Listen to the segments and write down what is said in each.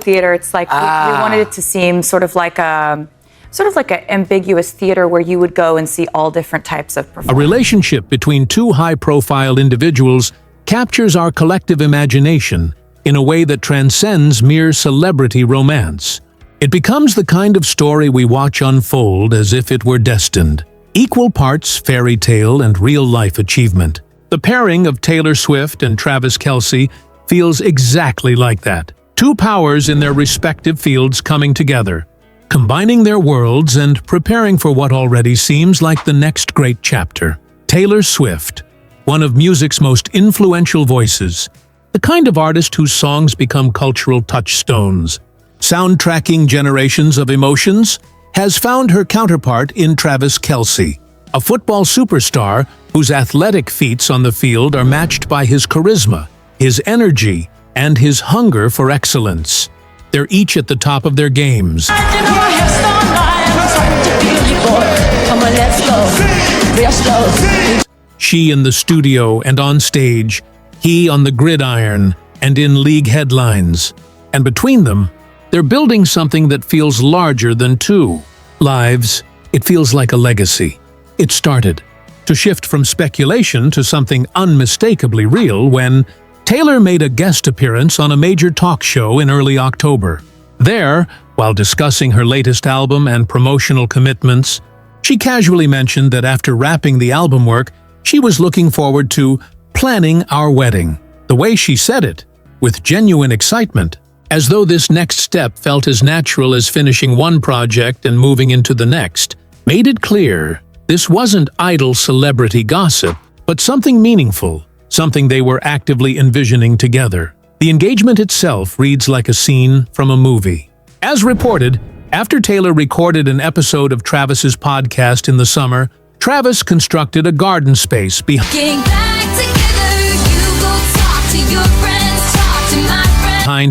theater. It's like we wanted it to seem sort of like an ambiguous theater where you would go and see all different types of performers. A relationship between two high-profile individuals captures our collective imagination in a way that transcends mere celebrity romance. It becomes the kind of story we watch unfold as if it were destined. Equal parts fairy tale and real-life achievement. The pairing of Taylor Swift and Travis Kelce feels exactly like that. Two powers in their respective fields coming together, combining their worlds and preparing for what already seems like the next great chapter. Taylor Swift, one of music's most influential voices, the kind of artist whose songs become cultural touchstones, soundtracking generations of emotions, has found her counterpart in Travis Kelce, a football superstar whose athletic feats on the field are matched by his charisma, his energy, and his hunger for excellence. They're each at the top of their games. She in the studio and on stage, he on the gridiron and in league headlines. And between them, they're building something that feels larger than two lives. It feels like a legacy. It started to shift from speculation to something unmistakably real when Taylor made a guest appearance on a major talk show in early October. There, while discussing her latest album and promotional commitments, she casually mentioned that after wrapping the album work, she was looking forward to planning our wedding. The way she said it, with genuine excitement, as though this next step felt as natural as finishing one project and moving into the next, made it clear this wasn't idle celebrity gossip, but something meaningful, something they were actively envisioning together. The engagement itself reads like a scene from a movie. As reported, after Taylor recorded an episode of Travis's podcast in the summer, Travis constructed a garden space behind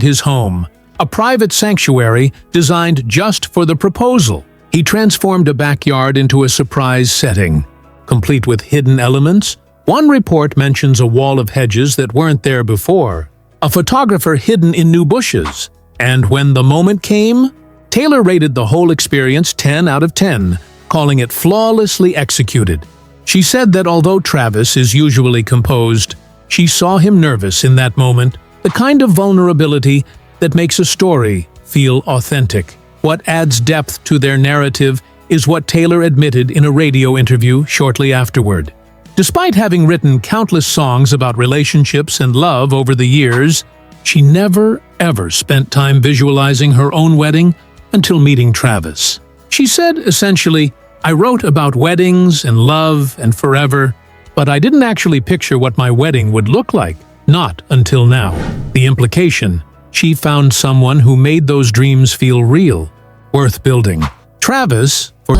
his home, a private sanctuary designed just for the proposal. He transformed a backyard into a surprise setting, complete with hidden elements. One report mentions a wall of hedges that weren't there before, a photographer hidden in new bushes, and when the moment came, Taylor rated the whole experience 10 out of 10, calling it flawlessly executed. She said that although Travis is usually composed, she saw him nervous in that moment, the kind of vulnerability that makes a story feel authentic. What adds depth to their narrative is what Taylor admitted in a radio interview shortly afterward. Despite having written countless songs about relationships and love over the years, she never, ever spent time visualizing her own wedding until meeting Travis. She said, essentially, "I wrote about weddings and love and forever, but I didn't actually picture what my wedding would look like, not until now." The implication, she found someone who made those dreams feel real, worth building. Travis, for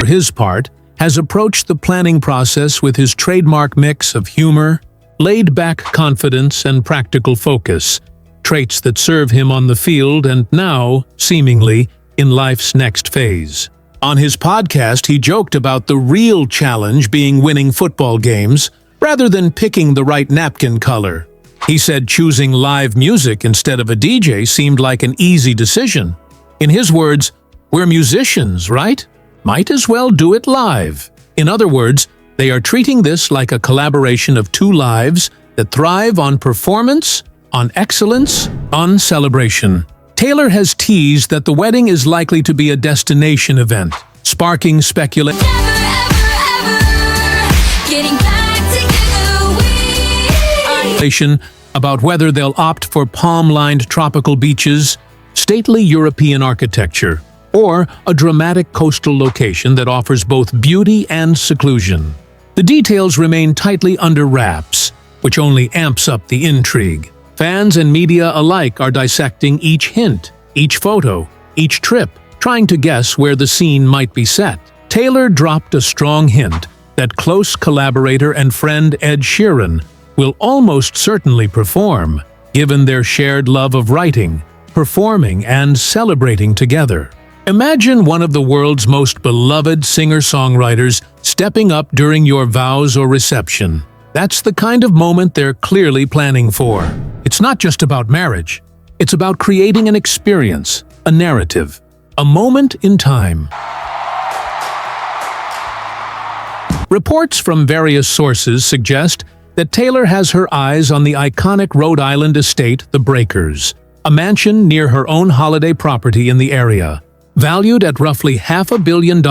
his part, has approached the planning process with his trademark mix of humor, laid-back confidence, and practical focus, traits that serve him on the field and now, seemingly, in life's next phase. On his podcast, he joked about the real challenge being winning football games rather than picking the right napkin color. He said choosing live music instead of a DJ seemed like an easy decision. In his words, "We're musicians, right? Might as well do it live." In other words, they are treating this like a collaboration of two lives that thrive on performance, on excellence, on celebration. Taylor has teased that the wedding is likely to be a destination event, sparking speculation about whether they'll opt for palm-lined tropical beaches, stately European architecture, or a dramatic coastal location that offers both beauty and seclusion. The details remain tightly under wraps, which only amps up the intrigue. Fans and media alike are dissecting each hint, each photo, each trip, trying to guess where the scene might be set. Taylor dropped a strong hint that close collaborator and friend Ed Sheeran will almost certainly perform, given their shared love of writing, performing, and celebrating together. Imagine one of the world's most beloved singer-songwriters stepping up during your vows or reception. That's the kind of moment they're clearly planning for. It's not just about marriage. It's about creating an experience, a narrative, a moment in time. Reports from various sources suggest that Taylor has her eyes on the iconic Rhode Island estate, the Breakers, a mansion near her own holiday property in the area, valued at roughly $500 million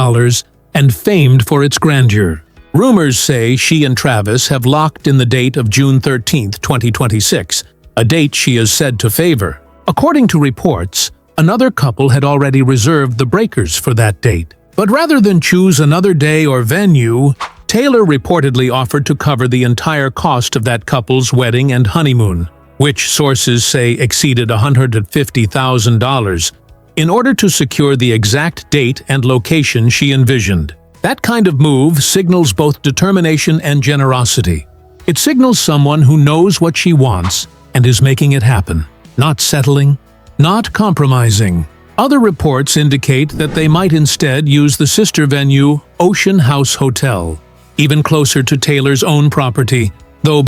and famed for its grandeur. Rumors say she and Travis have locked in the date of June 13, 2026, a date she is said to favor. According to reports, another couple had already reserved the Breakers for that date. But rather than choose another day or venue, Taylor reportedly offered to cover the entire cost of that couple's wedding and honeymoon, which sources say exceeded $150,000, in order to secure the exact date and location she envisioned. That kind of move signals both determination and generosity. It signals someone who knows what she wants and is making it happen, not settling, not compromising. Other reports indicate that they might instead use the sister venue, Ocean House Hotel, even closer to Taylor's own property, though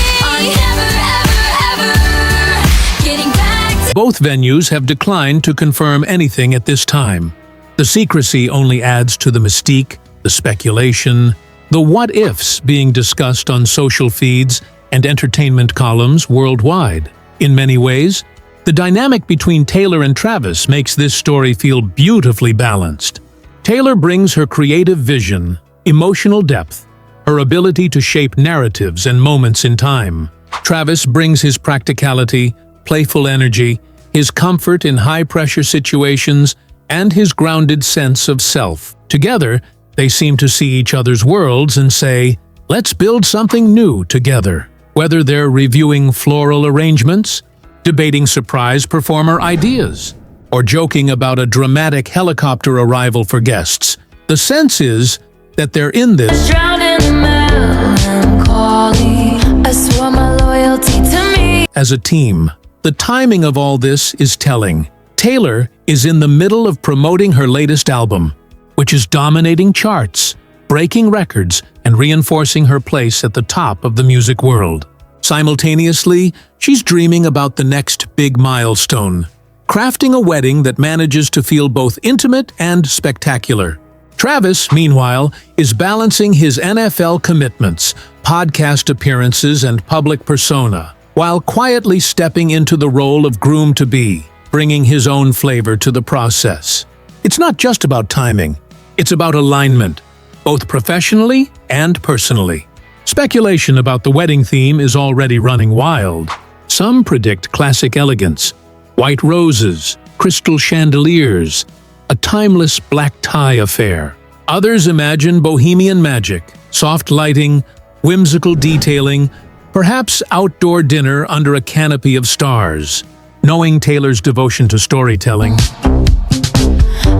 both venues have declined to confirm anything at this time. The secrecy only adds to the mystique, the speculation, the what-ifs being discussed on social feeds and entertainment columns worldwide. In many ways, the dynamic between Taylor and Travis makes this story feel beautifully balanced. Taylor brings her creative vision, emotional depth, her ability to shape narratives and moments in time. Travis brings his practicality, playful energy, his comfort in high-pressure situations, and his grounded sense of self. Together, they seem to see each other's worlds and say, "Let's build something new together." Whether they're reviewing floral arrangements, debating surprise performer ideas, or joking about a dramatic helicopter arrival for guests, the sense is that they're in this Drowned in melancholy, I swore my loyalty to me. as a team. The timing of all this is telling. Taylor is in the middle of promoting her latest album, which is dominating charts, breaking records, and reinforcing her place at the top of the music world. Simultaneously, she's dreaming about the next big milestone, crafting a wedding that manages to feel both intimate and spectacular. Travis, meanwhile, is balancing his NFL commitments, podcast appearances, and public persona, while quietly stepping into the role of groom-to-be, bringing his own flavor to the process. It's not just about timing, it's about alignment, both professionally and personally. Speculation about the wedding theme is already running wild. Some predict classic elegance, white roses, crystal chandeliers, a timeless black tie affair. Others imagine bohemian magic, soft lighting, whimsical detailing, perhaps outdoor dinner under a canopy of stars. Knowing Taylor's devotion to storytelling,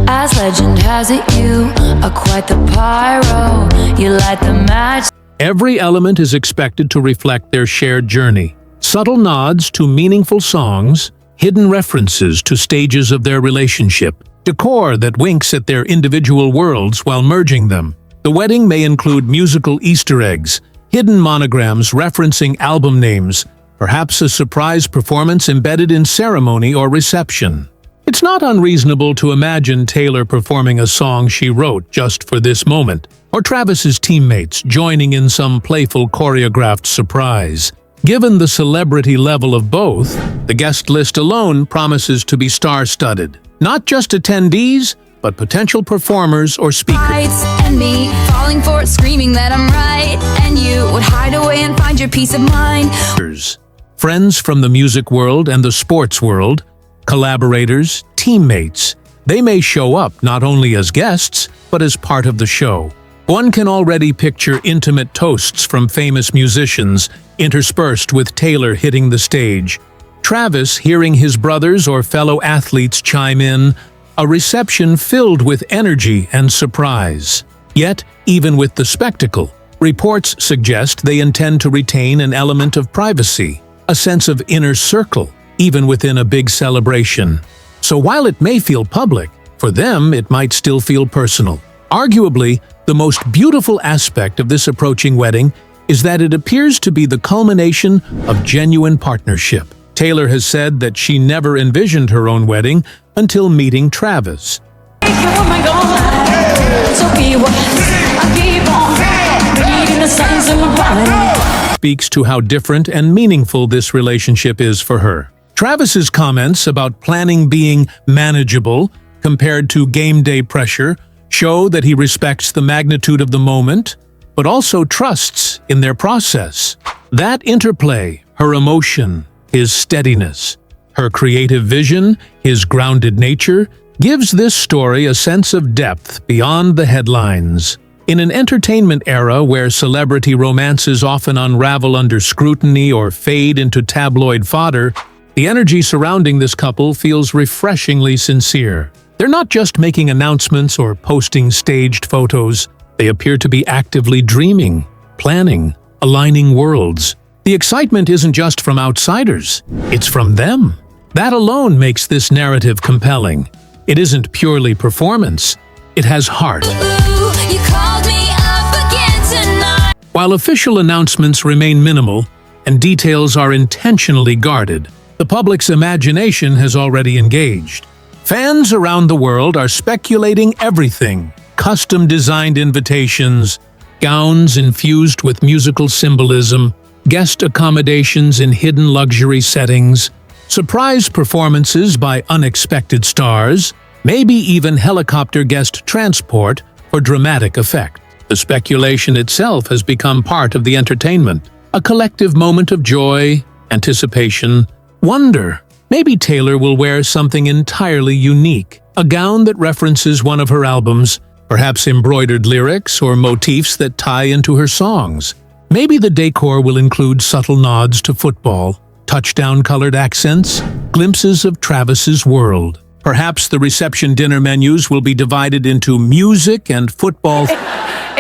As legend has it, you are quite the pyro. You light the match. every element is expected to reflect their shared journey. Subtle nods to meaningful songs, hidden references to stages of their relationship, decor that winks at their individual worlds while merging them. The wedding may include musical Easter eggs, hidden monograms referencing album names, perhaps a surprise performance embedded in ceremony or reception. It's not unreasonable to imagine Taylor performing a song she wrote just for this moment, or Travis's teammates joining in some playful choreographed surprise. Given the celebrity level of both, the guest list alone promises to be star-studded. Not just attendees, but potential performers or speakers. Lights and me falling for it, screaming that I'm right, and you would hide away and find your peace of mind. Friends from the music world and the sports world, collaborators, teammates. They may show up not only as guests, but as part of the show. One can already picture intimate toasts from famous musicians interspersed with Taylor hitting the stage, Travis hearing his brothers or fellow athletes chime in, a reception filled with energy and surprise. Yet, even with the spectacle, reports suggest they intend to retain an element of privacy, a sense of inner circle, even within a big celebration. So while it may feel public, for them it might still feel personal. Arguably, the most beautiful aspect of this approaching wedding is that it appears to be the culmination of genuine partnership. Taylor has said that she never envisioned her own wedding until meeting Travis. Speaks to how different and meaningful this relationship is for her. Travis's comments about planning being manageable compared to game day pressure show that he respects the magnitude of the moment, but also trusts in their process. That interplay, her emotion, his steadiness, her creative vision, his grounded nature, gives this story a sense of depth beyond the headlines. In an entertainment era where celebrity romances often unravel under scrutiny or fade into tabloid fodder, the energy surrounding this couple feels refreshingly sincere. They're not just making announcements or posting staged photos. They appear to be actively dreaming, planning, aligning worlds. The excitement isn't just from outsiders, it's from them. That alone makes this narrative compelling. It isn't purely performance, it has heart. You called me up again tonight. While official announcements remain minimal and details are intentionally guarded, the public's imagination has already engaged. Fans around the world are speculating everything: custom-designed invitations, gowns infused with musical symbolism, guest accommodations in hidden luxury settings, surprise performances by unexpected stars, maybe even helicopter guest transport for dramatic effect. The speculation itself has become part of the entertainment, a collective moment of joy, anticipation, wonder. Maybe Taylor will wear something entirely unique, a gown that references one of her albums, perhaps embroidered lyrics or motifs that tie into her songs. Maybe the decor will include subtle nods to football, touchdown-colored accents, glimpses of Travis's world. Perhaps the reception dinner menus will be divided into music and football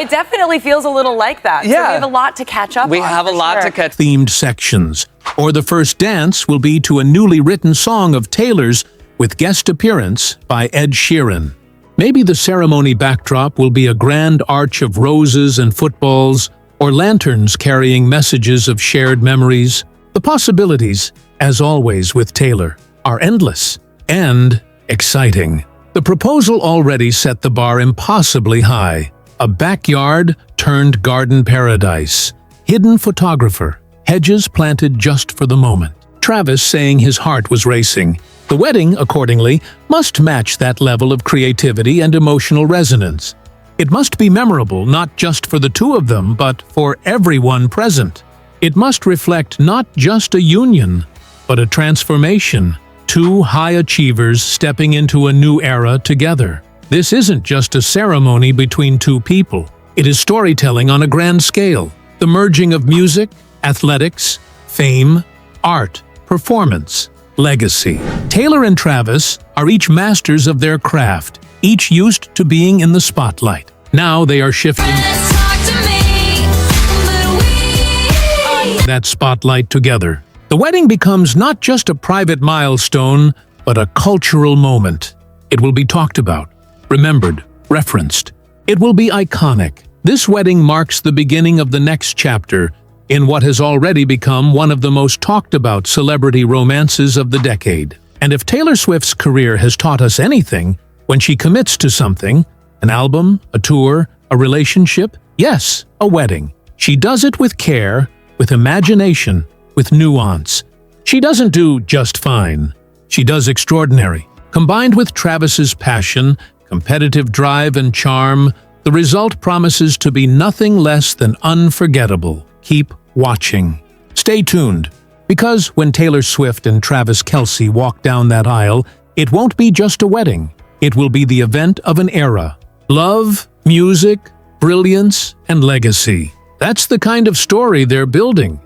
It definitely feels a little like that. So Yeah. we have a lot to catch up on. We have a for lot sure. to catch. themed sections. Or the first dance will be to a newly written song of Taylor's with guest appearance by Ed Sheeran. Maybe the ceremony backdrop will be a grand arch of roses and footballs, or lanterns carrying messages of shared memories. The possibilities, as always with Taylor, are endless and exciting. The proposal already set the bar impossibly high. A backyard turned garden paradise. Hidden photographer. Hedges planted just for the moment. Travis saying his heart was racing. The wedding, accordingly, must match that level of creativity and emotional resonance. It must be memorable not just for the two of them, but for everyone present. It must reflect not just a union, but a transformation. Two high achievers stepping into a new era together. This isn't just a ceremony between two people. It is storytelling on a grand scale. The merging of music, athletics, fame, art, performance, legacy. Taylor and Travis are each masters of their craft, each used to being in the spotlight. Now they are shifting Let's talk to me, but we that spotlight together. The wedding becomes not just a private milestone, but a cultural moment. It will be talked about, remembered, referenced. It will be iconic. This wedding marks the beginning of the next chapter in what has already become one of the most talked about celebrity romances of the decade. And if Taylor Swift's career has taught us anything, when she commits to something, an album, a tour, a relationship, yes, a wedding, she does it with care, with imagination, with nuance. She doesn't do just fine. She does extraordinary. Combined with Travis's passion, competitive drive and charm, the result promises to be nothing less than unforgettable. Keep watching. Stay tuned, because when Taylor Swift and Travis Kelce walk down that aisle, it won't be just a wedding. It will be the event of an era. Love, music, brilliance, and legacy. That's the kind of story they're building.